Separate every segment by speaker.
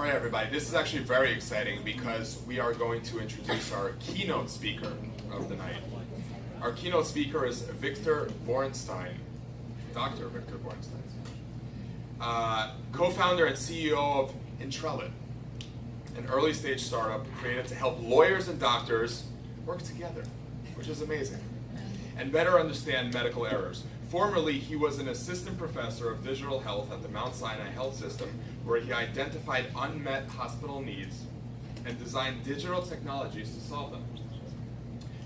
Speaker 1: All right, everybody, this is actually very exciting because we are going to introduce our keynote speaker of the night. Our keynote speaker is Victor Bornstein, Dr. Victor Bornstein, co-founder and CEO of Intrellit, an early stage startup created to help lawyers and doctors work together, which is amazing, and better understand medical errors. Formerly, he was an assistant professor of digital health at the Mount Sinai Health System, where he identified unmet hospital needs and designed digital technologies to solve them.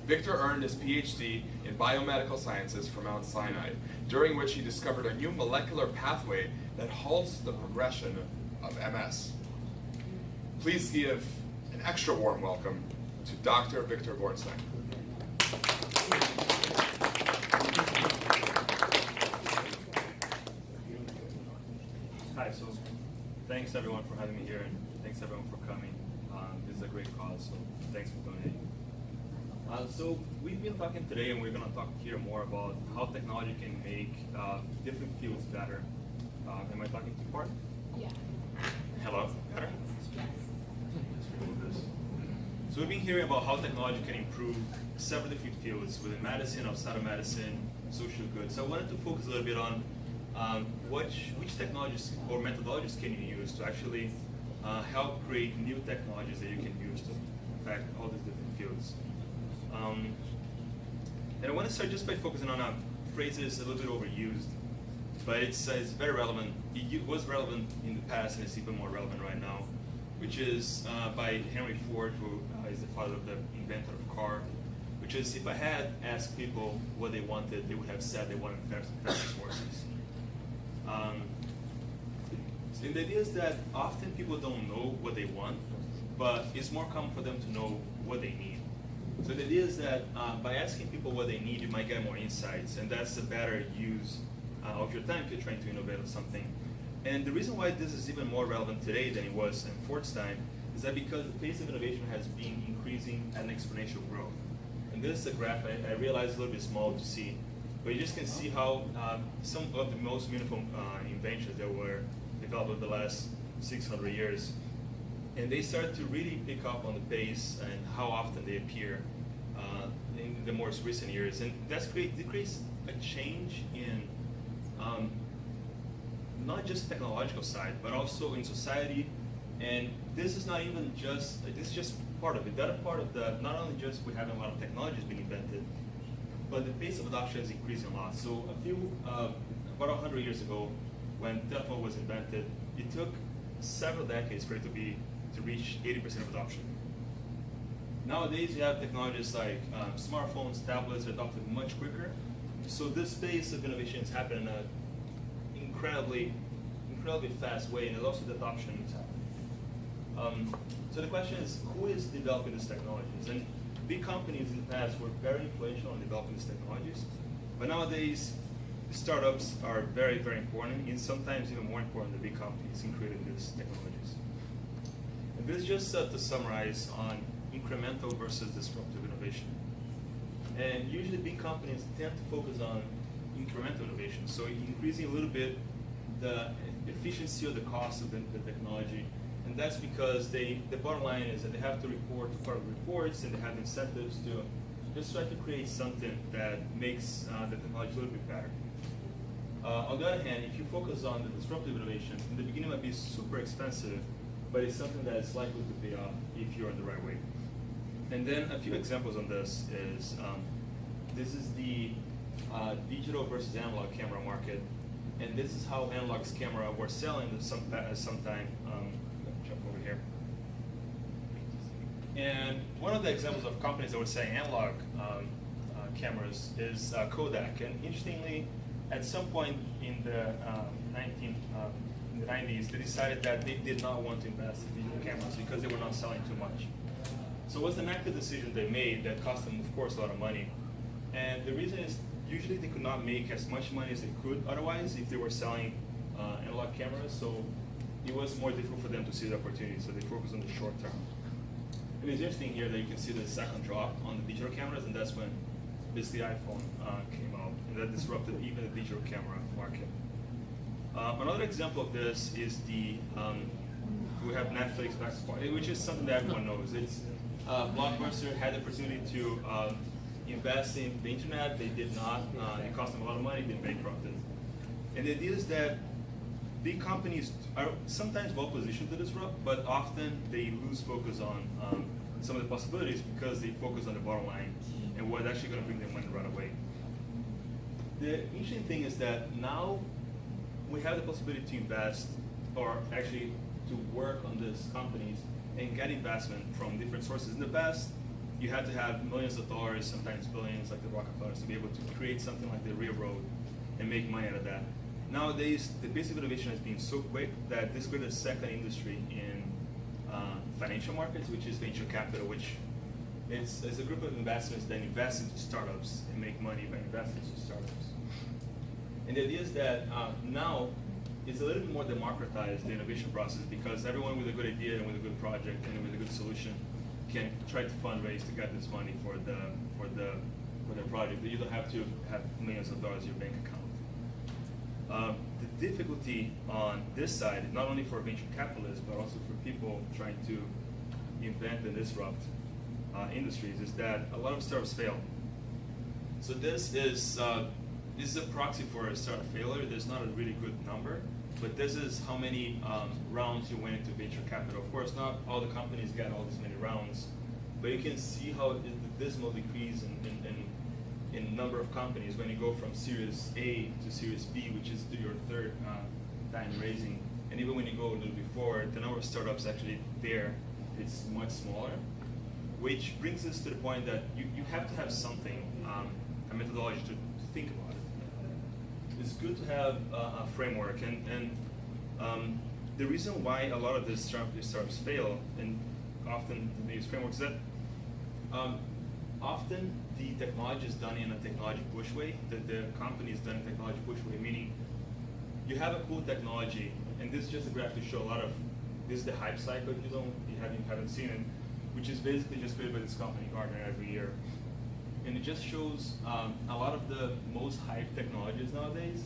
Speaker 1: Victor earned his Ph.D. in Biomedical Sciences from Mount Sinai, during which he discovered a new molecular pathway that halts the progression of MS. Please give an extra warm welcome to Dr. Victor Bornstein.
Speaker 2: Hi, so thanks everyone for having me here, and thanks everyone for coming. This is a great cause, so thanks for donating. So we've been talking today, and we're going to talk here more about how technology can make different fields better. Am I talking too far?
Speaker 3: Yeah.
Speaker 2: Hello? Better? So we've been hearing about how technology can improve several different fields within medicine, outside of medicine, social good. So I wanted to focus a little bit on which technologies or methodologies can you use to actually help create new technologies that you can use to affect all these different fields. And I want to start just by focusing on a phrase that is a little bit overused, but it's very relevant. It was relevant in the past, and it's even more relevant right now, which is by Henry Ford, who is the father of the inventor of car, which is, if I had asked people what they wanted, they would have said they wanted fastest horses. So the idea is that often people don't know what they want, but it's more common for them to know what they need. So the idea is that by asking people what they need, you might get more insights, and that's a better use of your time if you're trying to innovate on something. And the reason why this is even more relevant today than it was in Ford's time is that because the pace of innovation has been increasing at an exponential growth. And this is a graph I realize is a little bit small to see, but you just can see how some of the most meaningful inventions that were developed over the last 600 years, and they start to really pick up on the pace and how often they appear in the most recent years. And it creates a change in not just the technological side, but also in society. And this is not even just, this is just part of it. The other part of that, not only just we have a lot of technologies being invented, but the pace of adoption is increasing a lot. So about 100 years ago, when telephone was invented, it took several decades for it to reach 80% of adoption. Nowadays, you have technologies like smartphones, tablets are adopted much quicker. So this pace of innovation is happening in an incredibly fast way, and also the adoption is happening. So the question is, who is developing these technologies? And big companies in the past were very influential in developing these technologies, but nowadays, startups are very, very important, and sometimes even more important than big companies in creating these technologies. And this is just to summarize on incremental versus disruptive innovation. And usually big companies tend to focus on incremental innovation, so increasing a little bit the efficiency or the cost of the technology. And that's because the bottom line is that they have to report to quarterly reports, and they have incentives to just try to create something that makes the technology a little bit better. On the other hand, if you focus on the disruptive innovation, in the beginning it might be super expensive, but it's something that is likely to pay off if you're in the right way. And then a few examples on this is the digital versus analog camera market, and this is how analog camera were selling sometime. Jump over here. And one of the examples of companies that were selling analog cameras is Kodak. And interestingly, at some point in the 90s, they decided that they did not want to invest in digital cameras because they were not selling too much. So it was an active decision they made that cost them, of course, a lot of money. And the reason is usually they could not make as much money as they could otherwise if they were selling analog cameras. So it was more difficult for them to see the opportunity. So they focused on the short term. And it's interesting here that you can see the second drop on the digital cameras, and that's when basically iPhone came out, and that disrupted even the digital camera market. Another example of this is the we have Netflix, which is something that everyone knows. It's Blockbuster had the opportunity to invest in the internet. They did not. It cost them a lot of money. They bankrupted. And the idea is that big companies are sometimes well positioned to disrupt, but often they lose focus on some of the possibilities because they focus on the bottom line and what's actually going to bring them money right away. The interesting thing is that now we have the possibility to invest, or actually to work on these companies and get investment from different sources. In the past, you had to have millions of dollars, sometimes billions, like the Rockefellers, to be able to create something like the railroad and make money out of that. Nowadays, the pace of innovation has been so quick that this created a second industry in financial markets, which is venture capital, which is a group of investments that invest into startups and make money by investing into startups. And the idea is that now it's a little bit more democratized, the innovation process, because everyone with a good idea and with a good project and with a good solution can try to fundraise to get this money for their project. You don't have to have millions of dollars in your bank account. The difficulty on this side, not only for venture capitalists, but also for people trying to invent and disrupt industries, is that a lot of startups fail. So this is a proxy for a startup failure. There's not a really good number, but this is how many rounds you went into venture capital. Of course, not all the companies get all these many rounds, but you can see how the dismal decrease in number of companies when you go from Series A to Series B, which is your third time raising. And even when you go a little before, the number of startups actually there, it's much smaller, which brings us to the point that you have to have something, a methodology to think about it. It's good to have a framework, and the reason why a lot of these startups fail, and often these frameworks, that often the technology is done in a technology push way, that the company is done in a technology push way, meaning you have a cool technology, and this is just a graph to show a lot of, this is the hype cycle, if you haven't seen it, which is basically just created by this company, Gartner, every year. And it just shows a lot of the most hyped technologies nowadays,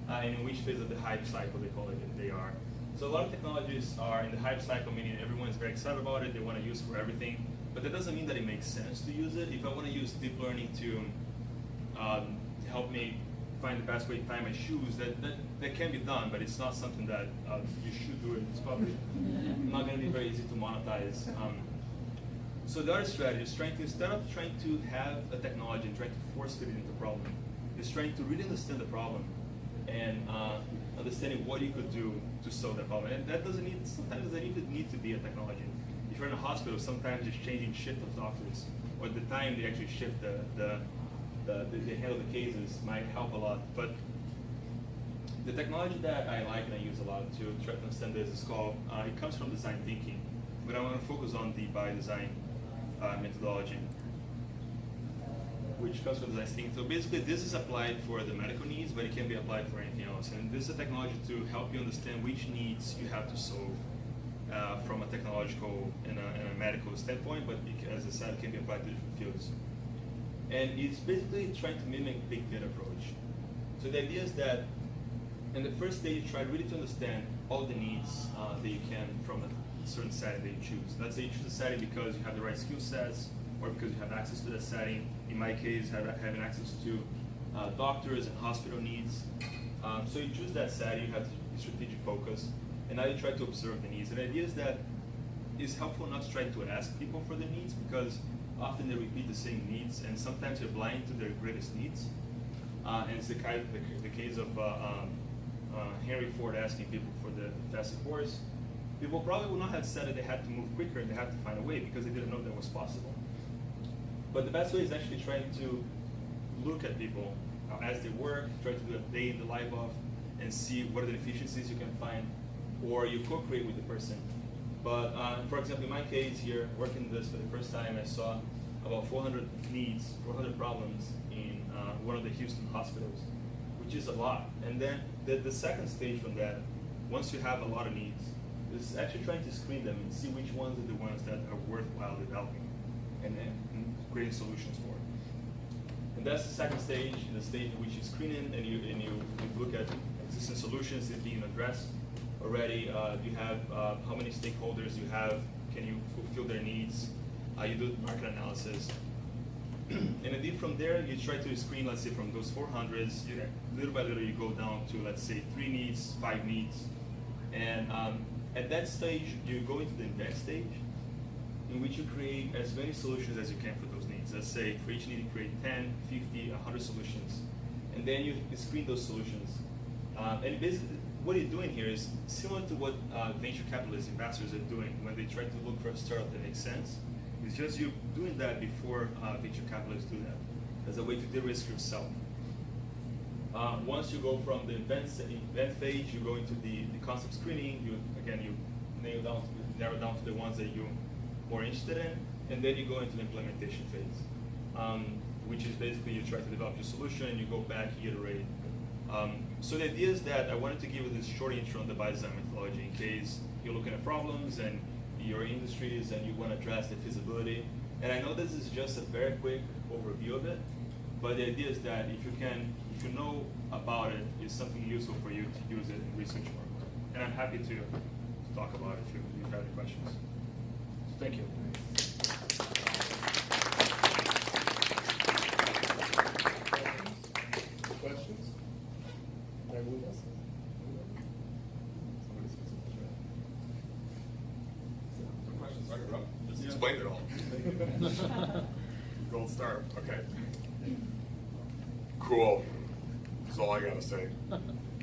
Speaker 2: and in which phase of the hype cycle they call it they are. So a lot of technologies are in the hype cycle, meaning everyone's very excited about it, they want to use it for everything, but that doesn't mean that it makes sense to use it. If I want to use deep learning to help me find the best way to tie my shoes, that can be done, but it's not something that you should do it. It's probably not going to be very easy to monetize. So the other strategy is instead of trying to have a technology and trying to force fit it into the problem, is trying to really understand the problem and understanding what you could do to solve that problem. And that sometimes doesn't even need to be a technology. If you're in a hospital, sometimes just changing shift of doctors, or the time they actually shift they handle the cases might help a lot. But the technology that I like and I use a lot to try to understand this is called, it comes from design thinking, but I want to focus on the Biodesign methodology, which comes from design thinking. So basically this is applied for the medical needs, but it can be applied for anything else. And this is a technology to help you understand which needs you have to solve from a technological and a medical standpoint, but as I said, it can be applied to different fields. And it's basically trying to mimic big data approach. So the idea is that in the first stage, you try really to understand all the needs that you can from a certain setting that you choose. Let's say you choose a setting because you have the right skill sets, or because you have access to that setting. In my case, having access to doctors and hospital needs. So you choose that setting, you have strategic focus, and now you try to observe the needs. And the idea is that it's helpful not to try to ask people for the needs, because often they repeat the same needs, and sometimes they're blind to their greatest needs. And it's the case of Henry Ford asking people for the fastest horse. People probably would not have said that they had to move quicker and they had to find a way, because they didn't know that was possible. But the best way is actually trying to look at people as they work, try to do a day in the life of, and see what are the efficiencies you can find, or you co-create with the person. But for example, in my case here, working this for the first time, I saw about 400 needs, 400 problems in one of the Houston hospitals, which is a lot. And then the second stage from that, once you have a lot of needs, is actually trying to screen them and see which ones are the ones that are worthwhile developing and creating solutions for. And that's the second stage, the stage in which you screen in and you look at existing solutions that being addressed. already. You have how many stakeholders you have, can you fulfill their needs? You do market analysis. And then from there, you try to screen, let's say, from those 400s, little by little you go down to, let's say, 3 needs, 5 needs. And at that stage, you go into the invent stage, in which you create as many solutions as you can for those needs. Let's say, for each need, you create 10, 50, 100 solutions. And then you screen those solutions. And basically, what you're doing here is similar to what venture capitalist investors are doing when they try to look for a startup that makes sense. It's just you doing that before venture capitalists do that, as a way to de-risk yourself. Once you go from the invent phase, you go into the concept screening. You narrow down to the ones that you're more interested in, and then you go into the implementation phase, which is basically you try to develop your solution, you go back, iterate. So the idea is that I wanted to give you this short intro on the Biodesign methodology in case you're looking at problems and your industries and you want to address the feasibility. And I know this is just a very quick overview of it, but the idea is that if you know about it, it's something useful for you to use it in research work. And I'm happy to talk about it if you have any questions.
Speaker 1: Thank you.
Speaker 3: Questions? Anyone else?
Speaker 1: Questions? Just explain it all. Gold star. Okay. Cool. That's all I gotta say.